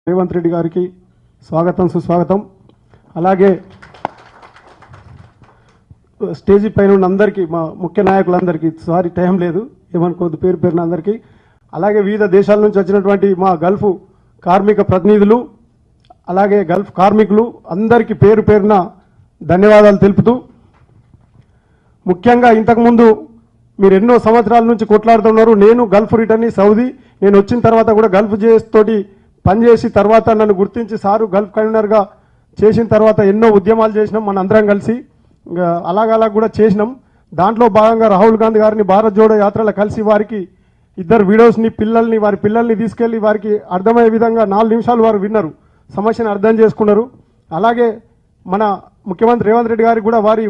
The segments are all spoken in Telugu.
రేవంత్ రెడ్డి గారికి స్వాగతం సుస్వాగతం. అలాగే స్టేజీ పైన ఉన్న అందరికీ, మా ముఖ్య నాయకులందరికీ, సారీ టైం లేదు ఏమనుకోవద్దు, పేరు పేరున అందరికీ, అలాగే వివిధ దేశాల నుంచి వచ్చినటువంటి మా గల్ఫ్ కార్మిక ప్రతినిధులు, అలాగే గల్ఫ్ కార్మికులు అందరికీ పేరు పేరున ధన్యవాదాలు తెలుపుతూ, ముఖ్యంగా ఇంతకుముందు మీరు ఎన్నో సంవత్సరాల నుంచి కొట్లాడుతున్నారు. నేను గల్ఫ్ రిటర్న్ సౌదీ, నేను వచ్చిన తర్వాత కూడా గల్ఫ్ జేఎస్ తోటి పనిచేసి తర్వాత నన్ను గుర్తించి సారు గల్ఫ్ కన్వీనర్గా చేసిన తర్వాత ఎన్నో ఉద్యమాలు చేసినాం మన అందరం కలిసి, అలాగలా కూడా చేసినాం. దాంట్లో భాగంగా రాహుల్ గాంధీ గారిని భారత్ జోడో యాత్రలో కలిసి వారికి ఇద్దరు వీడియోస్ని వారి పిల్లల్ని తీసుకెళ్లి వారికి అర్థమయ్యే విధంగా 4 నిమిషాలు వారు విన్నారు, సమస్యను అర్థం చేసుకున్నారు. అలాగే మన ముఖ్యమంత్రి రేవంత్ రెడ్డి గారికి కూడా వారి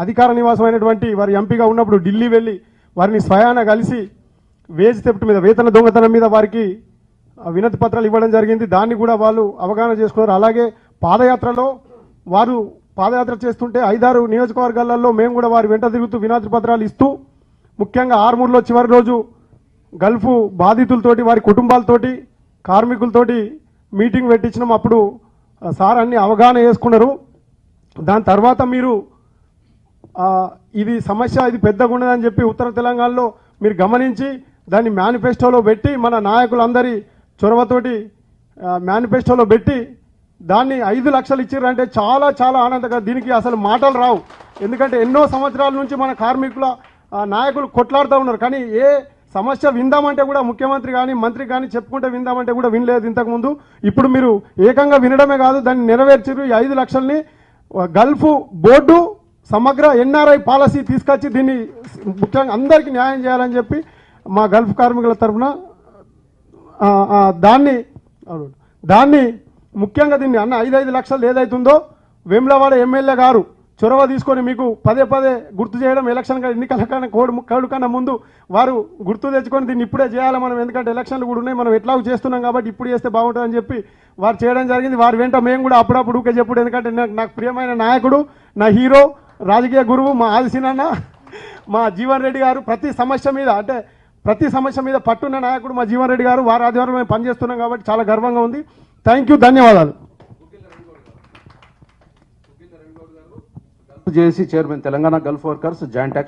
అధికార నివాసమైనటువంటి వారి ఎంపీగా ఉన్నప్పుడు ఢిల్లీ వెళ్ళి వారిని స్వయాన కలిసి వేజ్ థెఫ్ట్ మీద, వేతన దొంగతనం మీద వారికి వినతి పత్రాలు ఇవ్వడం జరిగింది. దాన్ని కూడా వాళ్ళు అవగాహన చేసుకున్నారు. అలాగే పాదయాత్రలో వారు పాదయాత్ర చేస్తుంటే 5-6 నియోజకవర్గాలలో మేము కూడా వారి వెంట తిరుగుతూ వినతి పత్రాలు ఇస్తూ, ముఖ్యంగా ఆర్మూర్లో చివరి రోజు గల్ఫ్ బాధితులతోటి, వారి కుటుంబాలతోటి, కార్మికులతోటి మీటింగ్ పెట్టించినాం. అప్పుడు సార్ అన్ని అవగాహన చేసుకున్నారు. దాని తర్వాత మీరు ఇది సమస్య, ఇది పెద్దగా ఉన్నదని చెప్పి ఉత్తర తెలంగాణలో మీరు గమనించి దాన్ని మేనిఫెస్టోలో పెట్టి, మన నాయకులందరి చొరవతోటి మేనిఫెస్టోలో పెట్టి దాన్ని 5 లక్షలు ఇచ్చారంటే చాలా చాలా ఆనందంగా, దీనికి అసలు మాటలు రావు. ఎందుకంటే ఎన్నో సంవత్సరాల నుంచి మన కార్మికుల నాయకులు కొట్లాడుతూ ఉన్నారు. కానీ ఏ సమస్య విందామంటే కూడా ముఖ్యమంత్రి కానీ మంత్రి కానీ చెప్పుకుంటే విందామంటే కూడా వినలేదు ఇంతకుముందు. ఇప్పుడు మీరు ఏకంగా వినడమే కాదు, దాన్ని నెరవేర్చారు. ఈ 5 లక్షల్ని గల్ఫ్ బోర్డు సమగ్ర ఎన్ఆర్ఐ పాలసీ తీసుకొచ్చి దీన్ని ముఖ్యంగా అందరికీ న్యాయం చేయాలని చెప్పి మా గల్ఫ్ కార్మికుల తరఫున దాన్ని ముఖ్యంగా దీన్ని అన్న 5 లక్షలు ఏదైతుందో వేములవాడ ఎమ్మెల్యే గారు చొరవ తీసుకొని మీకు పదే గుర్తు చేయడం, ఎలక్షన్ ఎన్నికల కన్నా కోడు కన్నా ముందు వారు గుర్తు తెచ్చుకొని దీన్ని ఇప్పుడే చేయాలి మనం, ఎందుకంటే ఎలక్షన్లు కూడా ఉన్నాయి, మనం ఎట్లాగూ చేస్తున్నాం కాబట్టి ఇప్పుడు చేస్తే బాగుంటుందని చెప్పి వారు చేయడం జరిగింది. వారి వెంట మేము కూడా అప్పుడప్పుడు ఊకే చెప్పుడు, ఎందుకంటే నాకు ప్రియమైన నాయకుడు, నా హీరో, రాజకీయ గురువు మా ఆదిశీనన్న, మా జీవన్ రెడ్డి గారు ప్రతి సమస్య మీద పట్టున్న నాయకుడు మా జీవన్ రెడ్డి గారు. వారి ఆధ్వర్యంలో మేము పనిచేస్తున్నాం కాబట్టి చాలా గర్వంగా ఉంది. థ్యాంక్ యూ, ధన్యవాదాలు. JAC chairman, Telangana Gulf workers joint action